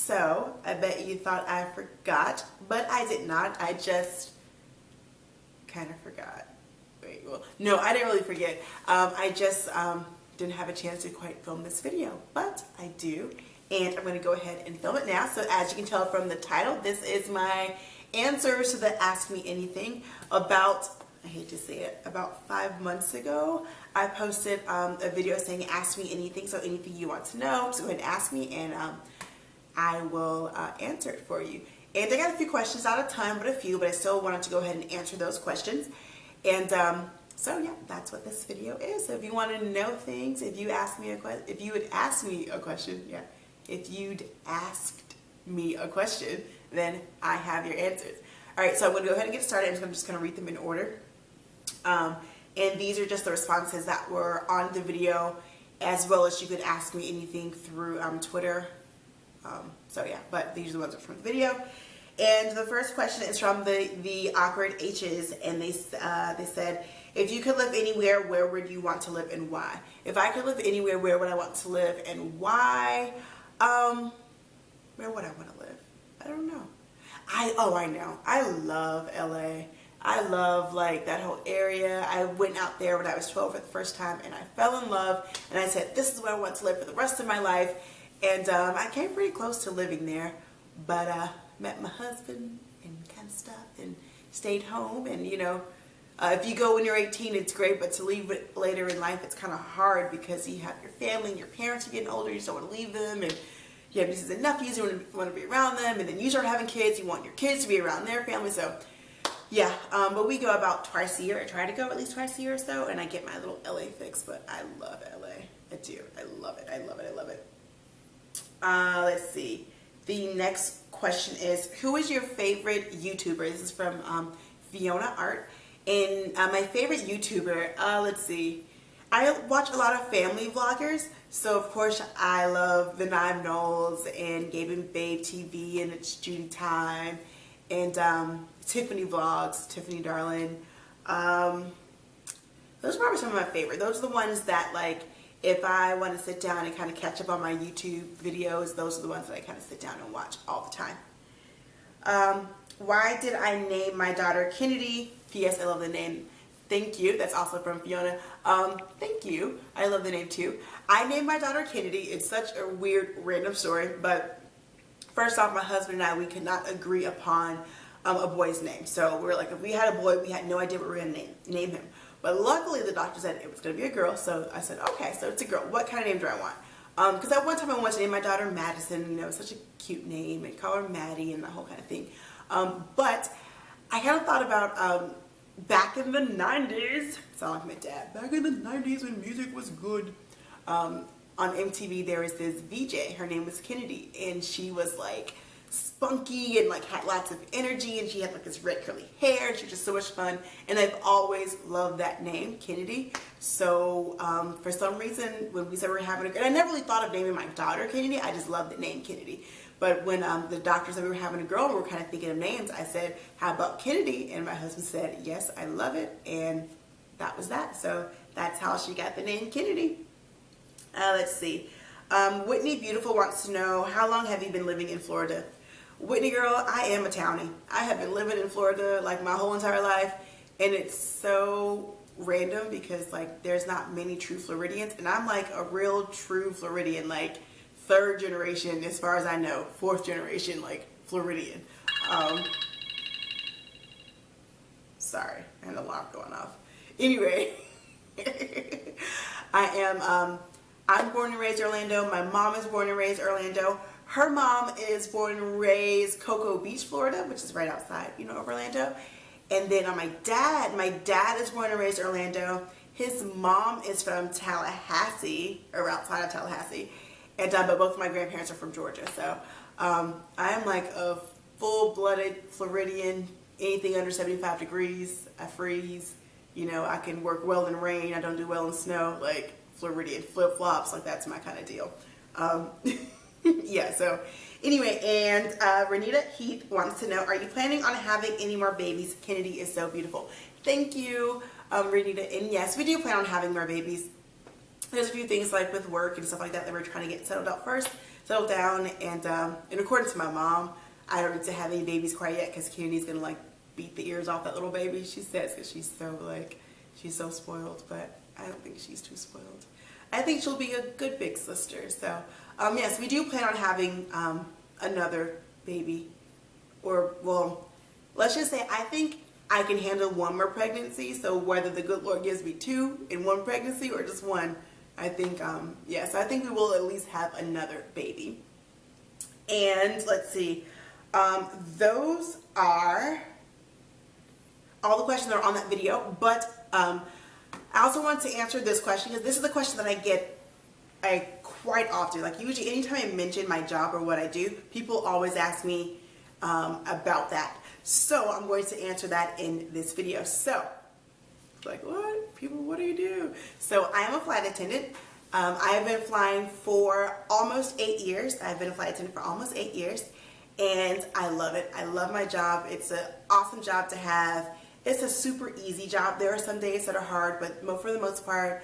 So, I bet you thought I forgot, but I did not. I just kind of forgot. Wait, well, no, I didn't really forget. I just didn't have a chance to quite film this video, but I do. And I'm going to go ahead and film it now. So as you can tell from the title, this is my answers to the Ask Me Anything. About, I hate to say it, about 5 months ago, I posted a video saying ask me anything. So anything you want to know, just go ahead and ask me and I will answer it for you. And I got a few questions, not a ton, but a few, but I still wanted to go ahead and answer those questions. And so yeah, that's what this video is. So if you want to know things, if you ask me a question, if you would ask me a question, yeah, if you'd asked me a question, then I have your answers. All right, so I'm going to go ahead and get started. I'm just going to read them in order. And these are just the responses that were on the video, as well as you could ask me anything through Twitter. So yeah, but these are the ones from the video. And the first question is from the awkward H's, and they said, if you could live anywhere, where would you want to live and why? If I could live anywhere, where would I want to live and why? Where would I want to live? I don't know. I know. I love LA. I love like that whole area. I went out there when I was 12 for the first time and I fell in love and I said, this is where I want to live for the rest of my life. And I came pretty close to living there, but met my husband and kind of stuff and stayed home. And you know, if you go when you're 18, it's great, but to leave it later in life, it's kind of hard because you have your family and your parents are getting older, you just don't want to leave them, and you have nieces and nephews, you want to be around them, and then you start having kids, you want your kids to be around their family. So yeah, but we go about twice a year. I try to go at least twice a year or so, and I get my little LA fix, but I love LA. I do. I love it. I love it. I love it. Let's see. The next question is, who is your favorite YouTuber? This is from Fiona Art. And my favorite YouTuber, let's see. I watch a lot of family vloggers. So, of course, I love the Nine Knowles and Gabe and Babe TV and It's Judy Time and Tiffany Vlogs, Tiffany Darling. Those are probably some of my favorite. Those are the ones that, like, if I want to sit down and kind of catch up on my YouTube videos, those are the ones that I kind of sit down and watch all the time. Why did I name my daughter Kennedy? P.S. I love the name. Thank you. That's also from Fiona. Thank you. I love the name too. I named my daughter Kennedy. It's such a weird, random story, but first off, my husband and I, we could not agree upon a boy's name. So we were like, if we had a boy, we had no idea what we were going to name him. But luckily, the doctor said it was going to be a girl, so I said, okay, so it's a girl. What kind of name do I want? Because at one time I wanted to name my daughter Madison, you know, such a cute name, and call her Maddie and the whole kind of thing. But I kind of thought about back in the 90s, sound like my dad, back in the 90s when music was good, on MTV there was this VJ, her name was Kennedy, and she was like spunky and like had lots of energy, and she had like this red curly hair, and she was just so much fun, and I've always loved that name, Kennedy. So for some reason when we said we were having a girl, I never really thought of naming my daughter Kennedy, I just loved the name Kennedy. But when the doctor said we were having a girl and we were kind of thinking of names, I said, how about Kennedy? And my husband said, yes, I love it. And that was that. So that's how she got the name Kennedy. Let's see. Whitney Beautiful wants to know, how long have you been living in Florida? Whitney girl, I am a townie. I have been living in Florida like my whole entire life. And it's so random because like there's not many true Floridians. And I'm like a real true Floridian, like third generation as far as I know, fourth generation like Floridian. Sorry, I had an alarm going off. Anyway, I'm born and raised Orlando. My mom is born and raised Orlando. Her mom is born and raised Cocoa Beach, Florida, which is right outside, you know, of Orlando. And then my dad is born and raised Orlando. His mom is from Tallahassee, or outside of Tallahassee. And but both of my grandparents are from Georgia, so I am like a full-blooded Floridian. Anything under 75 degrees, I freeze. You know, I can work well in rain. I don't do well in snow. Like Floridian flip-flops, like that's my kind of deal. Yeah. So anyway, and Renita Heath wants to know: are you planning on having any more babies? Kennedy is so beautiful. Thank you, Renita. And yes, we do plan on having more babies. There's a few things like with work and stuff like that that we're trying to get settled out first. settle down. And in accordance to my mom, I don't need to have any babies quite yet because Kennedy's gonna like beat the ears off that little baby, she says, because she's so spoiled. But I don't think she's too spoiled. I think she'll be a good big sister. So yes, we do plan on having another baby, or well, let's just say I think I can handle one more pregnancy. So whether the good Lord gives me 2 in one pregnancy or just one, I think yes, I think we will at least have another baby. And let's see, those are all the questions that are on that video. But I also want to answer this question because this is the question that I get quite often. Like usually anytime I mention my job or what I do, people always ask me about that. So I'm going to answer that in this video. So like, what? People, what do you do? So I am a flight attendant. I have been flying for almost 8 years. I've been a flight attendant for almost 8 years, and I love it. I love my job. It's an awesome job to have. It's a super easy job. There are some days that are hard, but for the most part,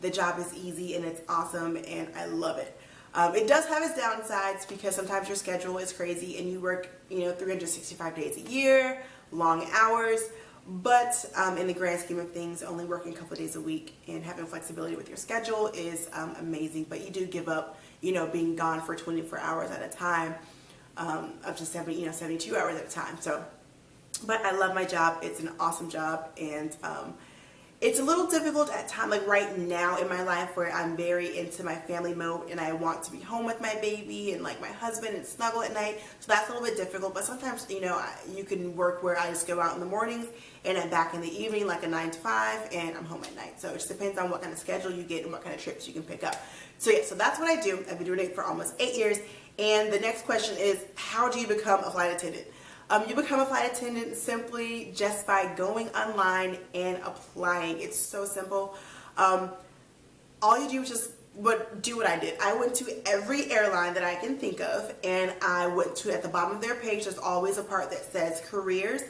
the job is easy and it's awesome, and I love it. It does have its downsides because sometimes your schedule is crazy and you work, 365 days a year, long hours. But in the grand scheme of things, only working a couple of days a week and having flexibility with your schedule is amazing. But you do give up, being gone for 24 hours at a time, up to 72 hours at a time. So, but I love my job. It's an awesome job, and it's a little difficult at times, like right now in my life where I'm very into my family mode and I want to be home with my baby and like my husband and snuggle at night. So that's a little bit difficult, but sometimes, you can work where I just go out in the mornings and I'm back in the evening, like a 9 to 5, and I'm home at night. So it just depends on what kind of schedule you get and what kind of trips you can pick up. So yeah, so that's what I do. I've been doing it for almost 8 years. And the next question is, how do you become a flight attendant? You become a flight attendant simply just by going online and applying. It's so simple. All you do is just do what I did. I went to every airline that I can think of, and I went to, at the bottom of their page, there's always a part that says careers,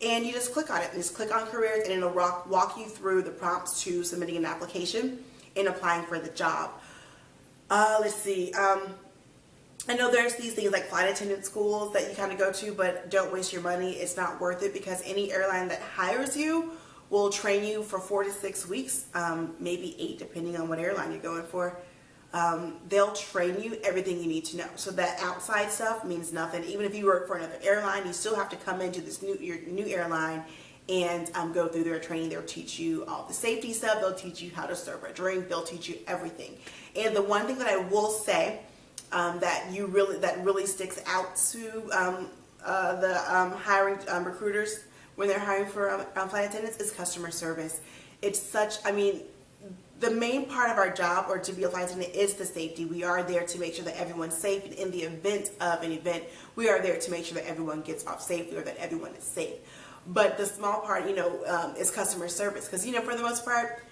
and you just click on it. And just click on careers, and it'll walk you through the prompts to submitting an application and applying for the job. Let's see. I know there's these things like flight attendant schools that you kind of go to, but don't waste your money. It's not worth it because any airline that hires you will train you for 4 to 6 weeks, maybe 8 depending on what airline you're going for. They'll train you everything you need to know. So that outside stuff means nothing. Even if you work for another airline, you still have to come into this your new airline and go through their training. They'll teach you all the safety stuff. They'll teach you how to serve a drink. They'll teach you everything. And the one thing that I will say that really sticks out to the hiring recruiters when they're hiring for flight attendants is customer service. It's the main part of our job, or to be a flight attendant, is the safety. We are there to make sure that everyone's safe. In the event of an event, we are there to make sure that everyone gets off safely or that everyone is safe. But the small part, is customer service, because for the most part,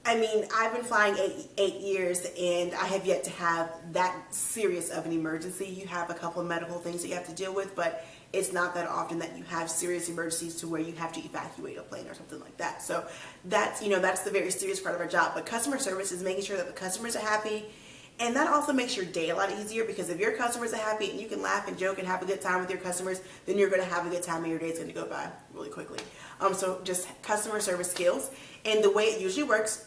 I've been flying 8 years, and I have yet to have that serious of an emergency. You have a couple of medical things that you have to deal with, but it's not that often that you have serious emergencies to where you have to evacuate a plane or something like that. So that's the very serious part of our job. But customer service is making sure that the customers are happy, and that also makes your day a lot easier, because if your customers are happy and you can laugh and joke and have a good time with your customers, then you're going to have a good time and your day is going to go by really quickly. So just customer service skills. And the way it usually works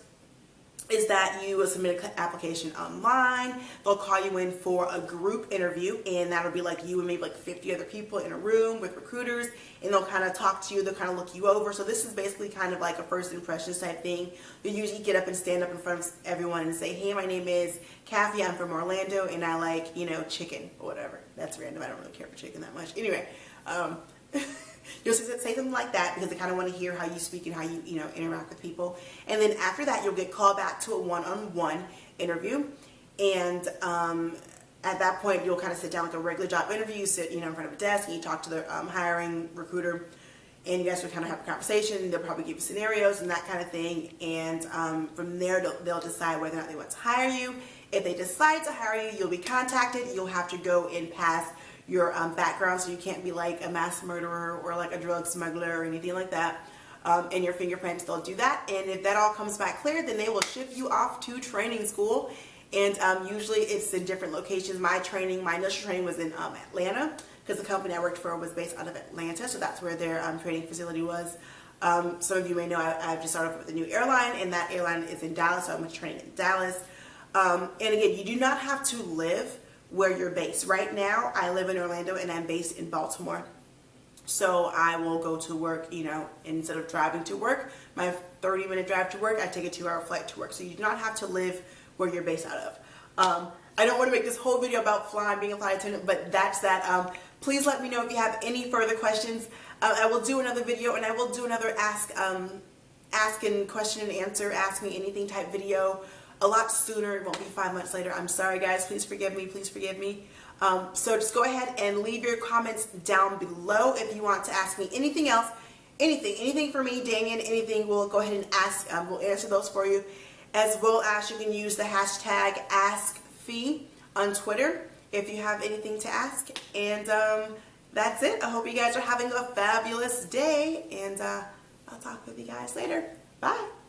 is that you will submit an application online. They'll call you in for a group interview, and that'll be like you and maybe like 50 other people in a room with recruiters, and they'll kind of talk to you. They'll kind of look you over. So this is basically kind of like a first impressions type thing. You usually get up and stand up in front of everyone and say, hey, my name is Caffie. I'm from Orlando, and I like, chicken or whatever. That's random. I don't really care for chicken that much. Anyway, you'll say something like that because they kind of want to hear how you speak and how you, interact with people. And then after that, you'll get called back to a one-on-one interview. And at that point, you'll kind of sit down like a regular job interview. You sit, in front of a desk and you talk to the hiring recruiter. And you guys will kind of have a conversation. They'll probably give you scenarios and that kind of thing. And from there, they'll decide whether or not they want to hire you. If they decide to hire you, you'll be contacted. You'll have to go and pass your background, so you can't be like a mass murderer or like a drug smuggler or anything like that. And your fingerprints, they'll do that. And if that all comes back clear, then they will ship you off to training school. And usually it's in different locations. My initial training was in Atlanta, because the company I worked for was based out of Atlanta, so that's where their training facility was. Some of you may know I've just started with a new airline, and that airline is in Dallas, so I'm training in Dallas. And again, you do not have to live where you're based. Right now, I live in Orlando and I'm based in Baltimore. So I will go to work, you know, instead of driving to work, my 30-minute drive to work, I take a 2-hour flight to work. So you do not have to live where you're based out of. I don't want to make this whole video about flying, being a flight attendant, but that's that. Please let me know if you have any further questions. I will do another video, and I will do another ask and question and answer, ask me anything type video a lot sooner. It won't be 5 months later. I'm sorry, guys. Please forgive me. Please forgive me. So just go ahead and leave your comments down below if you want to ask me anything else, anything for me, Damian, anything. We'll go ahead and ask. We'll answer those for you, as well as you can use the hashtag AskFe on Twitter if you have anything to ask. And that's it. I hope you guys are having a fabulous day, and I'll talk with you guys later. Bye.